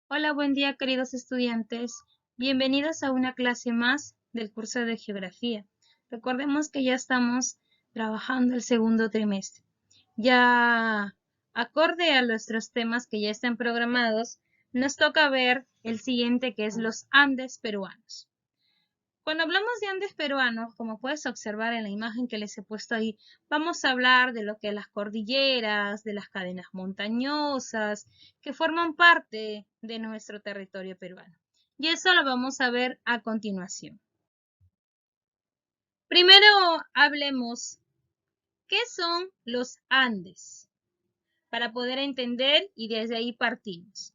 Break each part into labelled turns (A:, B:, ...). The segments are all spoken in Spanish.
A: Hola, buen día queridos estudiantes. Bienvenidos a una clase más del curso de Geografía. Recordemos que ya estamos trabajando el segundo trimestre. Ya acorde a nuestros temas que ya están programados, nos toca ver el siguiente que es los Andes peruanos. Cuando hablamos de Andes peruanos, como puedes observar en la imagen que les he puesto ahí, vamos a hablar de lo que las cordilleras, de las cadenas montañosas, que forman parte de nuestro territorio peruano. Y eso lo vamos a ver a continuación. Primero hablemos, ¿qué son los Andes? Para poder entender y desde ahí partimos.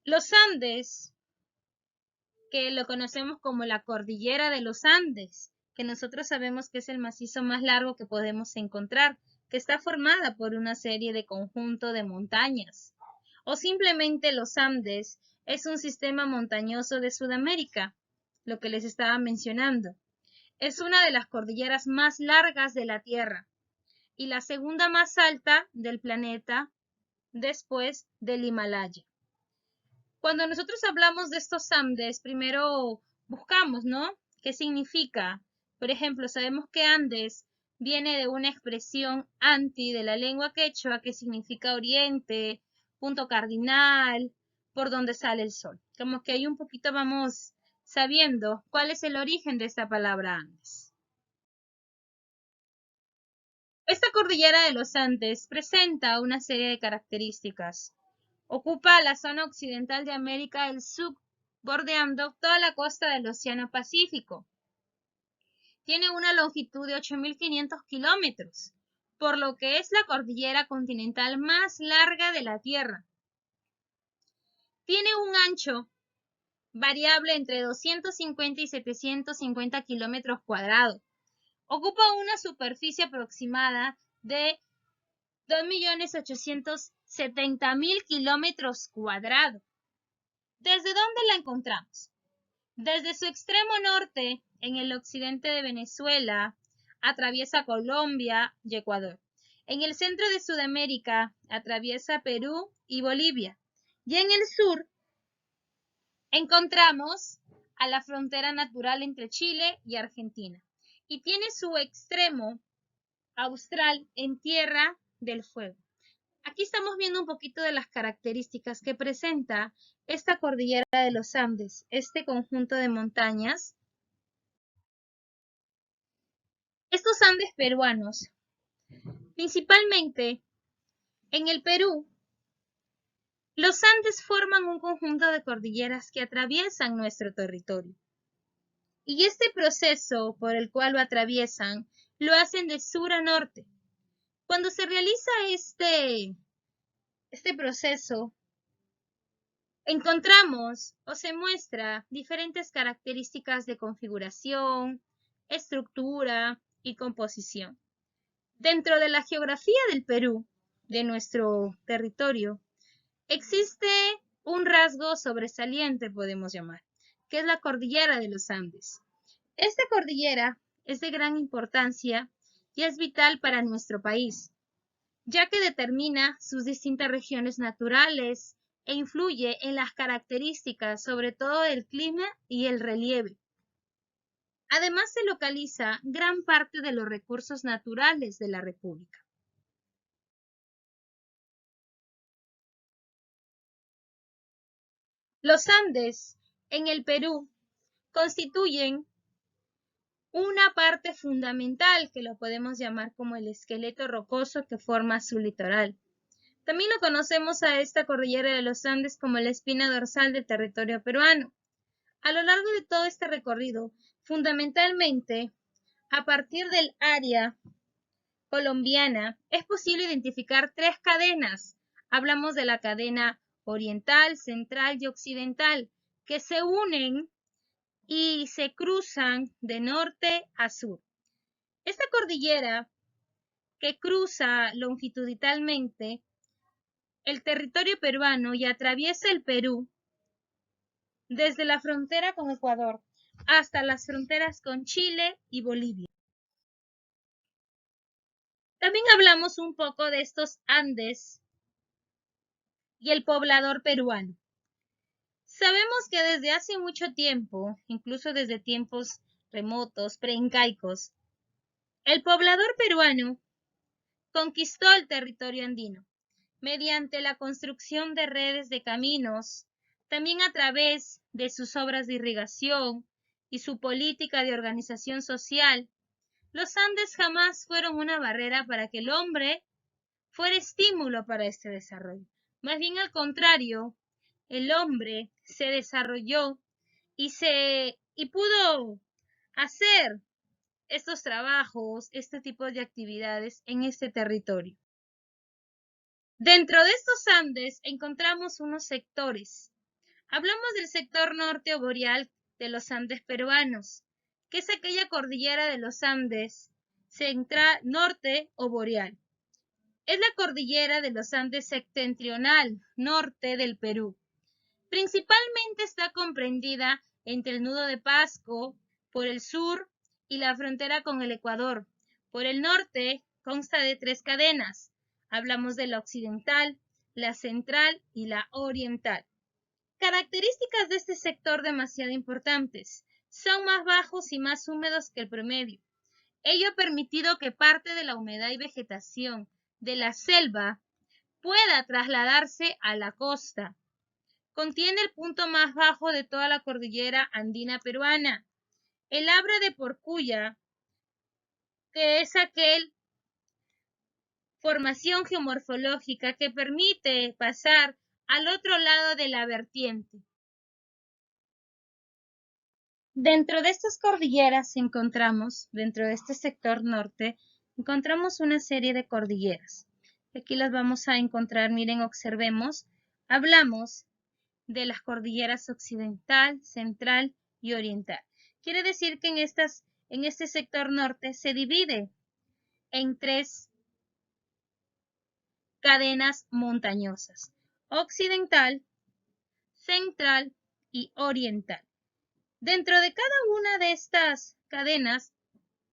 A: Los Andes, que lo conocemos como la cordillera de los Andes, que nosotros sabemos que es el macizo más largo que podemos encontrar, que está formada por una serie de conjunto de montañas. O simplemente los Andes es un sistema montañoso de Sudamérica, lo que les estaba mencionando. Es una de las cordilleras más largas de la Tierra y la segunda más alta del planeta después del Himalaya. Cuando nosotros hablamos de estos Andes, primero buscamos, ¿no? ¿Qué significa? Por ejemplo, sabemos que Andes viene de una expresión anti de la lengua quechua que significa oriente, punto cardinal, por donde sale el sol. Como que ahí un poquito vamos sabiendo cuál es el origen de esta palabra Andes. Esta cordillera de los Andes presenta una serie de características. Ocupa la zona occidental de América del Sur, bordeando toda la costa del Océano Pacífico. Tiene una longitud de 8.500 kilómetros, por lo que es la cordillera continental más larga de la Tierra. Tiene un ancho variable entre 250 y 750 kilómetros cuadrados. Ocupa una superficie aproximada de 2.870.000 kilómetros cuadrados. ¿Desde dónde la encontramos? Desde su extremo norte, en el occidente de Venezuela, atraviesa Colombia y Ecuador. En el centro de Sudamérica, atraviesa Perú y Bolivia. Y en el sur, encontramos a la frontera natural entre Chile y Argentina. Y tiene su extremo austral en Tierra del Fuego. Aquí estamos viendo un poquito de las características que presenta esta cordillera de los Andes, este conjunto de montañas. Estos Andes peruanos, principalmente en el Perú, los Andes forman un conjunto de cordilleras que atraviesan nuestro territorio. Y este proceso por el cual lo atraviesan, lo hacen de sur a norte. Cuando se realiza este proceso, encontramos o se muestra diferentes características de configuración, estructura y composición. Dentro de la geografía del Perú, de nuestro territorio, existe un rasgo sobresaliente, podemos llamar, que es la cordillera de los Andes. Esta cordillera es de gran importancia y es vital para nuestro país, ya que determina sus distintas regiones naturales e influye en las características, sobre todo del clima y el relieve. Además, se localiza gran parte de los recursos naturales de la República. Los Andes en el Perú constituyen una parte fundamental que lo podemos llamar como el esqueleto rocoso que forma su litoral. También lo conocemos a esta cordillera de los Andes como la espina dorsal del territorio peruano. A lo largo de todo este recorrido, fundamentalmente a partir del área colombiana, es posible identificar tres cadenas. Hablamos de la cadena oriental, central y occidental, que se unen y se cruzan de norte a sur. Esta cordillera que cruza longitudinalmente el territorio peruano y atraviesa el Perú desde la frontera con Ecuador hasta las fronteras con Chile y Bolivia. También hablamos un poco de estos Andes y el poblador peruano. Sabemos que desde hace mucho tiempo, incluso desde tiempos remotos, preincaicos, el poblador peruano conquistó el territorio andino mediante la construcción de redes de caminos, también a través de sus obras de irrigación y su política de organización social. Los Andes jamás fueron una barrera para que el hombre fuera estímulo para este desarrollo. Más bien al contrario, el hombre se desarrolló y pudo hacer estos trabajos, este tipo de actividades en este territorio. Dentro de estos Andes encontramos unos sectores. Hablamos del sector norte o boreal de los Andes peruanos, que es aquella cordillera de los Andes central, norte o boreal. Es la cordillera de los Andes septentrional, norte del Perú. Principalmente está comprendida entre el nudo de Pasco por el sur y la frontera con el Ecuador. Por el norte consta de 3 cadenas. Hablamos de la occidental, la central y la oriental. Características de este sector demasiado importantes. Son más bajos y más húmedos que el promedio. Ello ha permitido que parte de la humedad y vegetación de la selva pueda trasladarse a la costa. Contiene el punto más bajo de toda la cordillera andina peruana, el Abra de Porcuya, que es aquel formación geomorfológica que permite pasar al otro lado de la vertiente. Dentro de estas cordilleras encontramos, dentro de este sector norte, encontramos una serie de cordilleras. Aquí las vamos a encontrar, miren, observemos. Hablamos de las cordilleras occidental, central y oriental. Quiere decir que en este sector norte se divide en 3 cadenas montañosas: occidental, central y oriental. Dentro de cada una de estas cadenas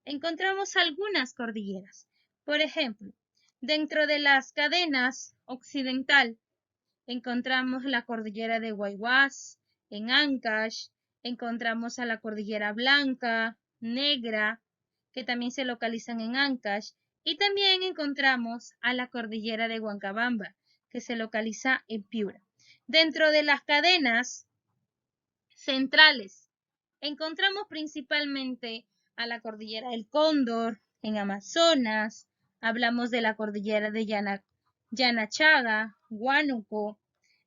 A: encontramos algunas cordilleras. Por ejemplo, dentro de las cadenas occidental encontramos la cordillera de Guayguas, en Ancash, encontramos a la cordillera Blanca, Negra, que también se localizan en Ancash, y también encontramos a la cordillera de Huancabamba, que se localiza en Piura. Dentro de las cadenas centrales encontramos principalmente a la cordillera del Cóndor, en Amazonas. Hablamos de la cordillera de Yanachaga, Huánuco.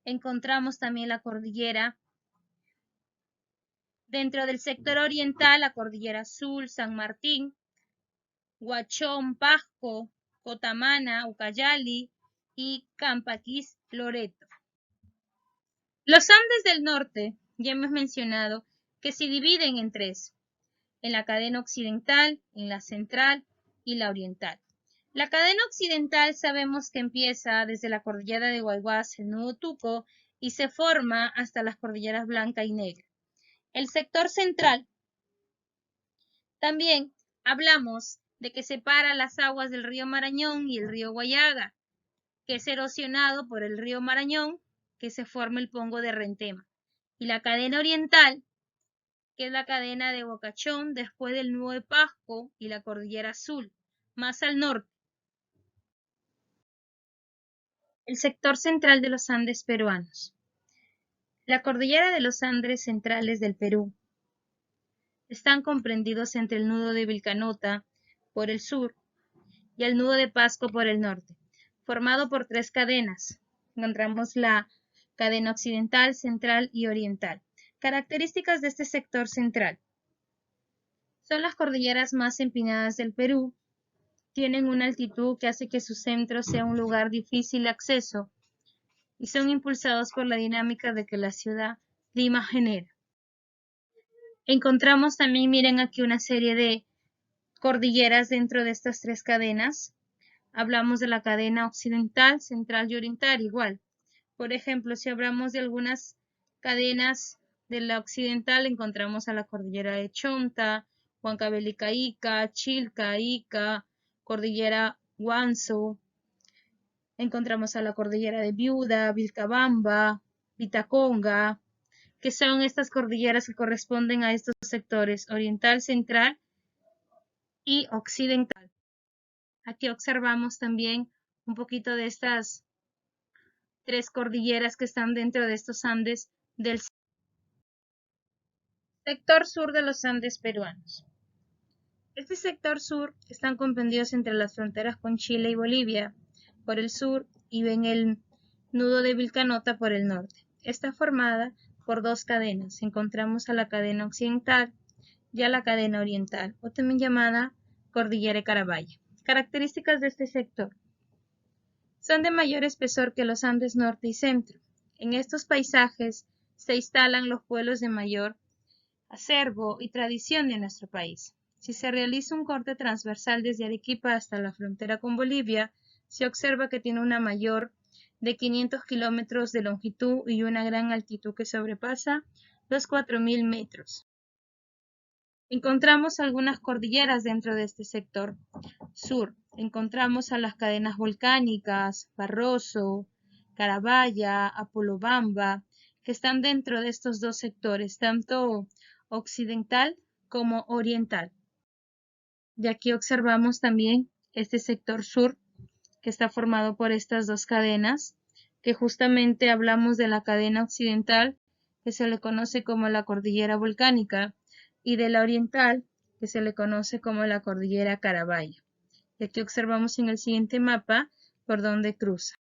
A: Encontramos también la cordillera dentro del sector oriental, la cordillera Azul, San Martín, Huachón, Pasco, Cotamana, Ucayali y Campaquís, Loreto. Los Andes del norte, ya hemos mencionado, que se dividen en 3, en la cadena occidental, en la central y la oriental. La cadena occidental sabemos que empieza desde la cordillera de Guayguas, el nudo Tuco, y se forma hasta las cordilleras Blanca y Negra. El sector central, también hablamos de que separa las aguas del río Marañón y el río Guayaga, que es erosionado por el río Marañón, que se forma el Pongo de Rentema. Y la cadena oriental, que es la cadena de Bocachón, después del nudo de Pasco y la cordillera Azul, más al norte. El sector central de los Andes peruanos. La cordillera de los Andes centrales del Perú están comprendidos entre el nudo de Vilcanota por el sur y el nudo de Pasco por el norte, formado por 3 cadenas. Encontramos la cadena occidental, central y oriental. Características de este sector central. Son las cordilleras más empinadas del Perú. Tienen una altitud que hace que su centro sea un lugar difícil de acceso y son impulsados por la dinámica de que la ciudad Lima genera. Encontramos también, miren aquí, una serie de cordilleras dentro de estas 3 cadenas. Hablamos de la cadena occidental, central y oriental igual. Por ejemplo, si hablamos de algunas cadenas de la occidental, encontramos a la cordillera de Chonta, Huancavelica Ica, Chilca Ica, cordillera Guanzo. Encontramos a la cordillera de Viuda, Vilcabamba, Vitaconga, que son estas cordilleras que corresponden a estos sectores oriental, central y occidental. Aquí observamos también un poquito de estas tres cordilleras que están dentro de estos Andes del sector sur de los Andes peruanos. Este sector sur están comprendidos entre las fronteras con Chile y Bolivia por el sur y ven el nudo de Vilcanota por el norte. Está formada por dos cadenas. Encontramos a la cadena occidental y a la cadena oriental, o también llamada Cordillera de Carabaya. Características de este sector. Son de mayor espesor que los Andes norte y centro. En estos paisajes se instalan los pueblos de mayor acervo y tradición de nuestro país. Si se realiza un corte transversal desde Arequipa hasta la frontera con Bolivia, se observa que tiene una mayor de 500 kilómetros de longitud y una gran altitud que sobrepasa los 4.000 metros. Encontramos algunas cordilleras dentro de este sector sur. Encontramos a las cadenas volcánicas, Barroso, Carabaya, Apolobamba, que están dentro de estos dos sectores, tanto occidental como oriental. Y aquí observamos también este sector sur, que está formado por estas dos cadenas, que justamente hablamos de la cadena occidental, que se le conoce como la cordillera volcánica, y de la oriental, que se le conoce como la cordillera Carabaya. Y aquí observamos en el siguiente mapa por dónde cruza.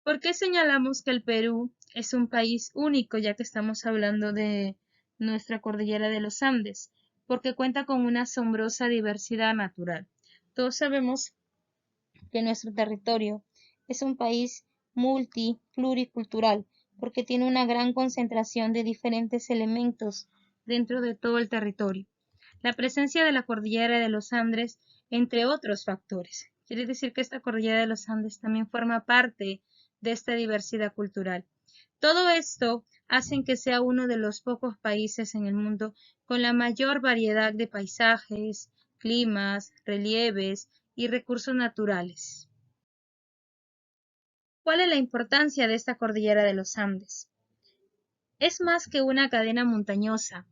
A: ¿Por qué señalamos que el Perú es un país único, ya que estamos hablando de nuestra cordillera de los Andes? Porque cuenta con una asombrosa diversidad natural. Todos sabemos que nuestro territorio es un país pluricultural, porque tiene una gran concentración de diferentes elementos dentro de todo el territorio. La presencia de la cordillera de los Andes, entre otros factores. Quiere decir que esta cordillera de los Andes también forma parte de esta diversidad cultural. Todo esto hace que sea uno de los pocos países en el mundo con la mayor variedad de paisajes, climas, relieves y recursos naturales. ¿Cuál es la importancia de esta cordillera de los Andes? Es más que una cadena montañosa.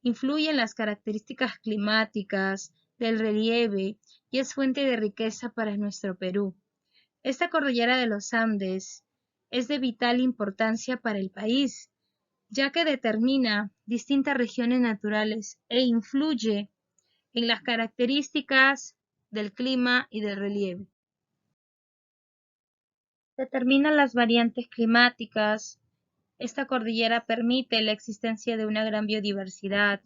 A: Influye en las características climáticas, del relieve y es fuente de riqueza para nuestro Perú. Esta cordillera de los Andes es de vital importancia para el país, ya que determina distintas regiones naturales e influye en las características del clima y del relieve. Determina las variantes climáticas. Esta cordillera permite la existencia de una gran biodiversidad.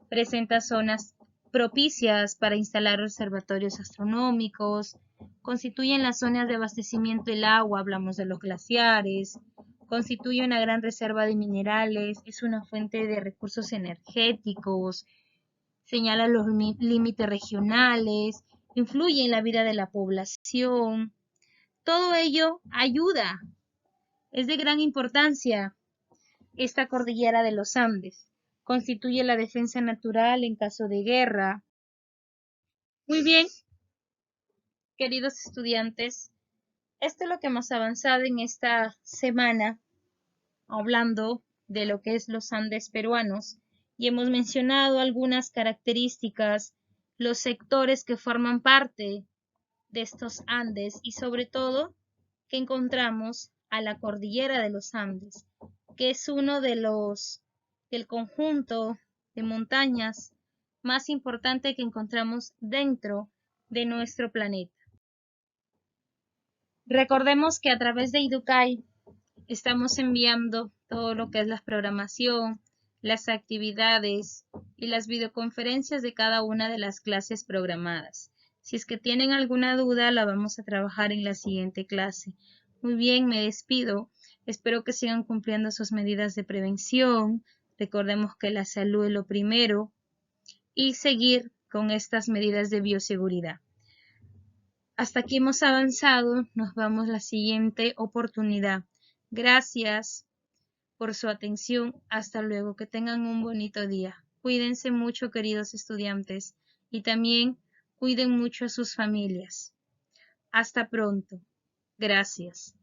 A: Presenta zonas propicias para instalar observatorios astronómicos. Constituyen las zonas de abastecimiento del agua, hablamos de los glaciares. Constituye una gran reserva de minerales. Es una fuente de recursos energéticos. Señala los límites regionales. Influye en la vida de la población. Todo ello ayuda. Es de gran importancia esta cordillera de los Andes. Constituye la defensa natural en caso de guerra. Muy bien, queridos estudiantes, esto es lo que hemos avanzado en esta semana hablando de lo que es los Andes peruanos y hemos mencionado algunas características, los sectores que forman parte de estos Andes y sobre todo que encontramos a la cordillera de los Andes, que es uno de del conjunto de montañas más importante que encontramos dentro de nuestro planeta. Recordemos que a través de Idukai estamos enviando todo lo que es la programación, las actividades y las videoconferencias de cada una de las clases programadas. Si es que tienen alguna duda, la vamos a trabajar en la siguiente clase. Muy bien, me despido. Espero que sigan cumpliendo sus medidas de prevención. Recordemos que la salud es lo primero y seguir con estas medidas de bioseguridad. Hasta aquí hemos avanzado. Nos vemos la siguiente oportunidad. Gracias por su atención. Hasta luego. Que tengan un bonito día. Cuídense mucho, queridos estudiantes, y también cuiden mucho a sus familias. Hasta pronto. Gracias.